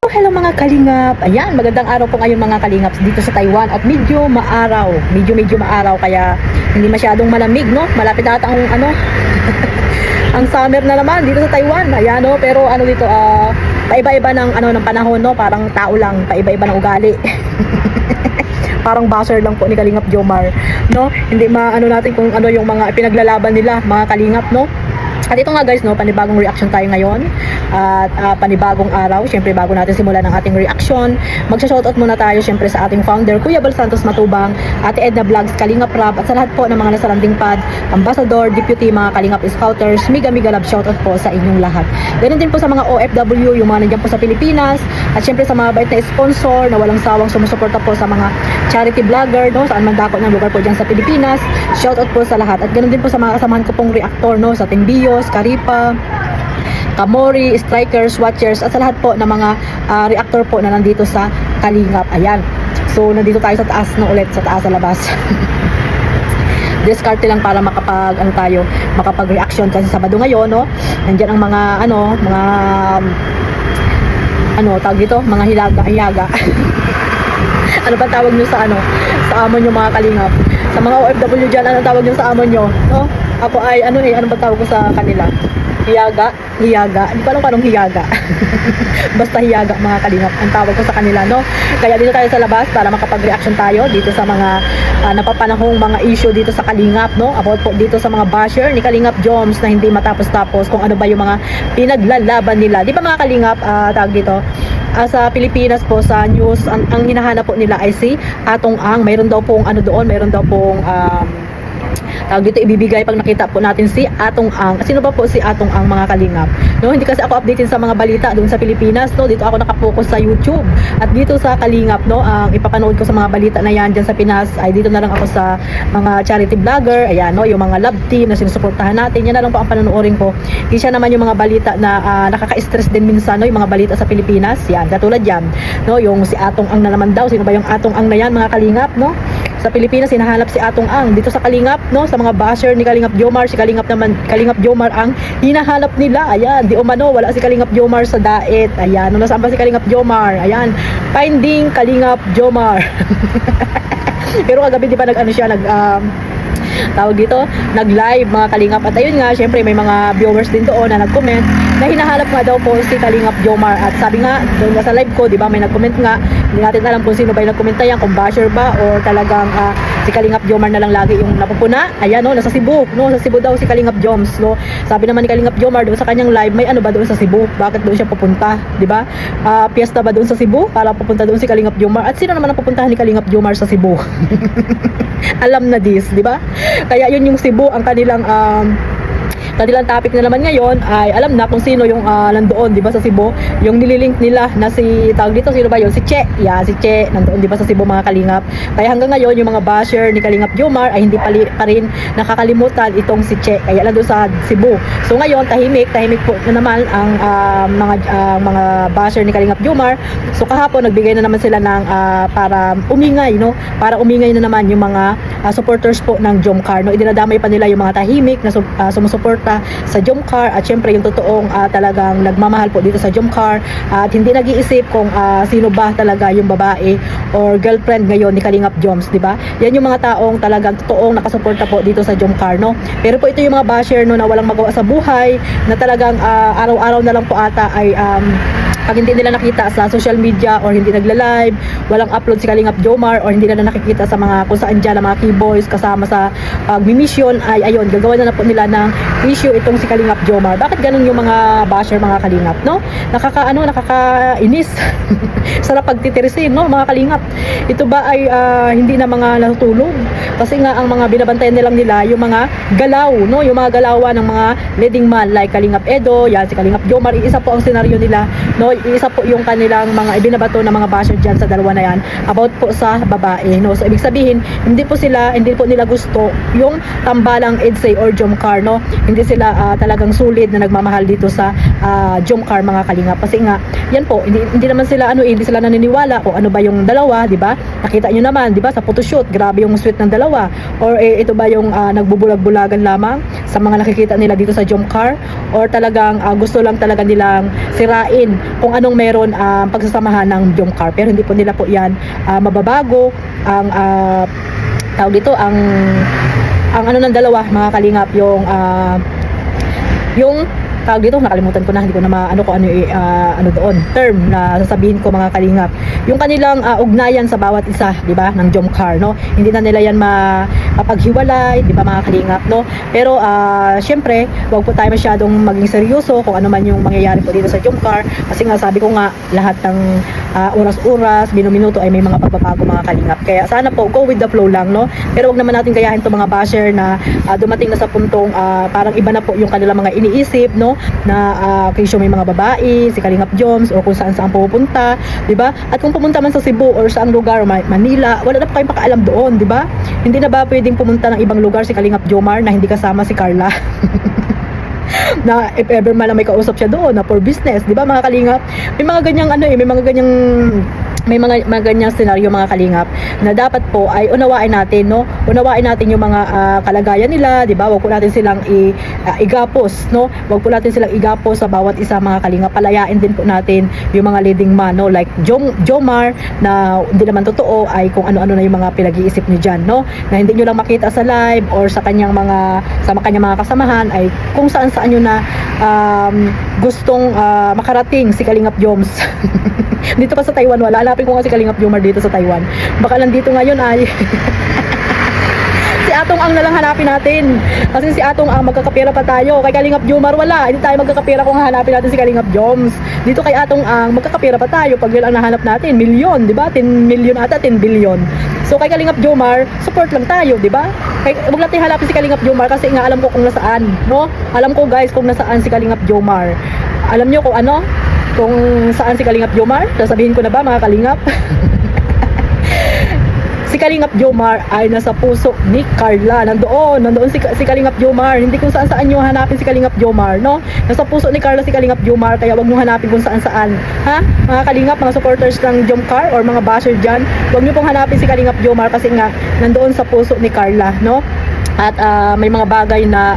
Hello mga kalingap. Ayan, magandang araw po ngayon mga kalingap dito sa Taiwan at medyo maaraw. Medyo maaraw kaya hindi masyadong malamig, no? Malapit na ata ang ang summer na naman dito sa Taiwan. Ayan, no? Pero dito paiba-iba ng panahon, no? Parang tao lang, paiba-iba ng ugali. Parang buzzer lang po ni Kalingap Jomar, no? Hindi natin kung ano yung mga pinaglalaban nila, mga kalingap, no? At ito nga guys, no, panibagong reaction tayo ngayon at panibagong araw. Syempre bago natin simulan ang ating reaction, magsa-shoutout muna tayo syempre sa ating founder Kuya Bal Santos Matubang, Ate Edna Vlogs, Kalingap Rab, at sa lahat po ng mga nasa landing pad, ambassador, deputy, mga Kalingap Scouters, mega love shoutout po sa inyong lahat. Ganun din po sa mga OFW, yung mga nandiyan po sa Pilipinas, at syempre sa mga bait na sponsor na walang sawang sumusuporta po sa mga charity vlogger, no, saan man dako ng lugar po dyan sa Pilipinas. Shoutout po sa lahat. At ganun din po sa mga kasamahan ko pong reactor, no, sa Team Bios, Karipa, Kamori, Strikers, Watchers, at sa lahat po ng mga reactor po na nandito sa Kalingap. Ayan. So, nandito tayo sa taas na ulit, sa taas sa labas. Discarte lang para makapag-reaction kasi Sabado ngayon, no? Nandiyan ang mga tawag dito, mga hiyaga. Ano ba tawag nyo sa sa amon nyo mga kalingap? Sa mga OFW dyan, ano tawag nyo sa amon nyo? No? Ako ay, ano ba tawag ko sa kanila? Hiyaga. Hindi ko alam kung anong hiyaga. Basta hiyaga mga kalingap ang tawag ko sa kanila, no? Kaya dito tayo sa labas para makapag-reaction tayo dito sa mga napapanahong mga issue dito sa Kalingap, no? About po dito sa mga basher ni Kalingap Joms na hindi matapos-tapos kung ano ba yung mga pinaglalaban nila. Di ba mga kalingap, tawag dito? Sa Pilipinas po sa news, ang hinahanap po nila ay si Atong Ang. Mayroon daw pong tawag dito ibibigay pag nakita po natin si Atong Ang. Sino ba po si Atong Ang mga kalingap? No, hindi kasi ako updated sa mga balita doon sa Pilipinas, no. Dito ako nakapokus sa YouTube. At dito sa Kalingap, no, ang ipapanood ko sa mga balita na yan diyan sa Pinas ay dito na lang ako sa mga charity vlogger. Ayan, no, yung mga love team na sinusuportahan natin. Yan na lang po ang panonoodin ko. Hindi siya naman yung mga balita na nakaka-stress din minsan, no, yung mga balita sa Pilipinas. Yan, katulad yan, no, yung si Atong Ang na naman daw. Sino ba yung Atong Ang na yan mga kalingap, no? Sa Pilipinas, hinahanap si Atong Ang. Dito sa Kalingap, no, sa mga basher ni Kalingap Jomar, si Kalingap Jomar ang hinahanap nila. Ayan, di umano, wala si Kalingap Jomar sa daet. Ayan, nasaan ba si Kalingap Jomar? Ayan, finding Kalingap Jomar. Pero kagabi, di ba, tawag dito, nag-live mga kalingap. At ayun nga, syempre may mga viewers din doon na nag-comment na hinahanap nga daw po si Kalingap Jomar. At sabi nga, doon nga sa live ko, di ba, may nag-comment nga. Hindi natin alam kung sino ba yung nag-comment na yan, kung basher ba or talagang si Kalingap Jomar na lang lagi yung napupuna. Ayan, no, nasa Cebu, no, sa Cebu daw si Kalingap Joms, no. Sabi naman ni Kalingap Jomar doon sa kanyang live, may ano ba doon sa Cebu? Bakit doon siya pupunta, di ba? Piyesta ba doon sa Cebu para pupunta doon si Kalingap Jomar? At sino naman ang pupuntahan ni Kalingap Jomar sa Cebu? Alam na this, di ba? Kaya yun yung Cebu ang kanilang topic na naman ngayon ay alam na kung sino yung nandoon, di ba, sa Cebu, yung nililink nila na si tawag dito, sino ba yun? Si Che. Yeah, si Che nandoon, di ba, sa Cebu mga kalingap. Kaya hanggang ngayon yung mga basher ni Kalingap Jomar ay hindi pa rin nakakalimutan itong si Che. Kaya lang doon sa Cebu. So ngayon tahimik po na naman ang mga basher ni Kalingap Jomar. So kahapon nagbigay na naman sila ng para umingay, no? Para umingay na naman yung mga supporters po ng Jomcar, no? Idinadamay pa nila yung mga tahimik na sumusuporta sa Jomcar at syempre yung totoong talagang nagmamahal po dito sa Jomcar at hindi nag-iisip kung sino ba talaga yung babae or girlfriend ngayon ni Kalingap Joms, di ba? Yan yung mga taong talagang totoong nakasuporta po dito sa Jomcar, no? Pero po ito yung mga basher, no, na walang magawa sa buhay, na talagang araw-araw na lang po ata ay pag hindi nila nakita sa social media or hindi nagla-live, walang upload si Kalingap Jomar or hindi nila nakikita sa mga kung saan dyan ang mga keyboys kasama sa mission ay ayun, gagawa na po nila ng issue itong si Kalingap Jomar. Bakit ganun yung mga basher mga kalingap, no? Nakakainis. Sarap pagtitirisin, no, mga kalingap. Ito ba ay hindi na mga natutulog? Kasi nga ang mga binabantayan nilang nila yung mga galaw, no? Yung mga galawan ng mga leading man like Kalingap Edo, yan si Kalingap Jomar. Iisa po ang senaryo nila, no? Isa po yung kanilang mga ibinabato na mga basher dyan sa dalawa na yan about po sa babae, no? So ibig sabihin, hindi po nila gusto yung tambalang EDSA or Jomcar, no? Hindi hindi sila talagang sulit na nagmamahal dito sa Jomcar mga kalingap. Kasi nga, yan po, hindi naman sila hindi sila naniniwala kung ano ba yung dalawa, di ba? Nakita nyo naman, di ba, sa photoshoot, grabe yung sweet ng dalawa. Or ito ba yung nagbubulag-bulagan lamang sa mga nakikita nila dito sa Jomcar? Or talagang gusto lang talaga nilang sirain kung anong meron pagsasamahan ng Jomcar. Pero hindi po nila po yan mababago ang tawag dito, ang ano ng dalawa mga kalingap, yung tawag dito, nakalimutan ko na, hindi ko na maano ko ano doon term na sasabihin ko mga kalingap, yung kanilang ugnayan sa bawat isa, di ba, ng Jomcar, no? Hindi na nila yan mapaghiwalay, di ba mga kalingap, no? Pero syempre, wag po tayo masyadong maging seryoso kung ano man yung mangyayari po dito sa Jomcar, kasi nga sabi ko nga, lahat ng oras-oras, minuminuto ay may mga pagbabago mga kalingap. Kaya sana po go with the flow lang, no? Pero wag naman natin gayahin 'tong mga basher na dumating na sa puntong parang iba na po yung kanilang mga iniisip, no? Na kesyo may mga babae, si Kalingap Joms, o kung saan pupunta, di ba? At kung pumunta man sa Cebu or saang lugar, Manila, wala na po kayong pakaalam doon, di ba? Hindi na ba pwedeng pumunta ng ibang lugar si Kalingap Jomar na hindi kasama si Carla? Na if ever man may kausap siya doon na for business, di ba mga kalingap? May mga ganyang may mga ganyang senaryo mga kalingap na dapat po ay unawain natin, no? Unawain natin yung mga kalagayan nila, di ba? Wag po natin silang igapos, no? Wag po natin silang igapos sa bawat isa mga kalingap. Palayain din po natin yung mga leading man, no? Like Jomar na hindi naman totoo ay kung ano-ano na yung mga pinag-iisip niyo diyan, no? Na hindi niyo lang makita sa live or sa kanyang mga kasamahan ay kung saan niyo na gustong makarating si Kalingap Joms. Dito pa sa Taiwan wala. Hanapin ko nga si Kalingap Jomar dito sa Taiwan. Baka nandito ngayon ay si Atong Ang na lang hanapin natin. Kasi si Atong Ang magkakapera pa tayo. Kay Kalingap Jomar wala. Hindi tayo magkakapera kung hanapin natin si Kalingap Joms. Dito kay Atong Ang magkakapera pa tayo. Pag yun ang nahanap natin, milyon, di ba? 10 million ata, 10 billion. So kay Kalingap Jomar, support lang tayo, di ba? Huwag natin hanapin si Kalingap Jomar kasi nga alam ko kung nasaan, no? Alam ko guys kung nasaan si Kalingap Jomar. Alam nyo kung saan si Kalingap Jomar? Sasabihin ko na ba mga kalingap? Si Kalingap Jomar ay nasa puso ni Carla. Nandoon si Kalingap Jomar. Hindi kung saan nyo hanapin si Kalingap Jomar, no? Nasa puso ni Carla si Kalingap Jomar, kaya wag nyo hanapin kung saan. Ha? Mga kalingap, mga supporters ng Jomcar or mga basher dyan, wag nyo pong hanapin si Kalingap Jomar kasi nga nandoon sa puso ni Carla, no? At may mga bagay na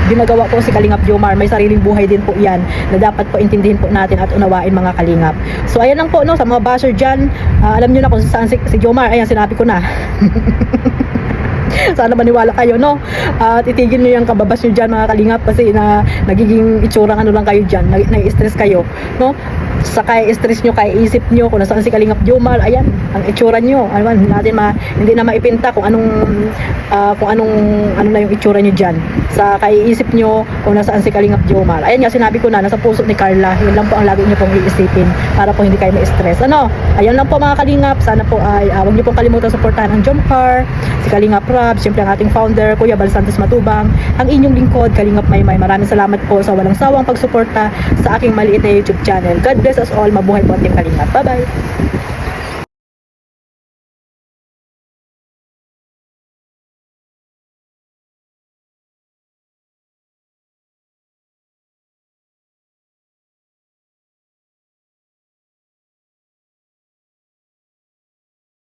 ginagawa po si Kalingap Jomar. May sariling buhay din po yan na dapat po intindihin po natin at unawain mga kalingap. So ayan lang po, no, sa mga basher dyan, alam nyo na kung saan si Jomar. Ayan, sinabi ko na. Sana maniwala kayo, no? At itigil nyo yung kababas nyo dyan mga kalingap kasi nagiging itsurang ano lang kayo dyan, nai-stress kayo, no? Saka stress nyo, kaya isip nyo kung nasaan si Kalingap Jomar. Ayan, ang itsura nyo. Hindi na maipinta kung ano na yung itsura nyo dyan. Sa kaiisip nyo kung nasaan si Kalingap Jomar. Ayan nga, sinabi ko na, nasa puso ni Carla. Yun lang po ang lagi nyo pong iisipin para po hindi kayo ma-stress. Ayan lang po mga kalingap. Sana po ay huwag nyo pong kalimutan supportahan ang Jomcar, si Kalingap Rob, siyempre ang ating founder, Kuya Bal Santos Matubang, ang inyong lingkod, Kalingap Maymay. Maraming salamat po sa walang sawang pagsuporta sa aking maliit na YouTube channel. God bless us all. Mabuhay po ating kalingap. Bye-bye!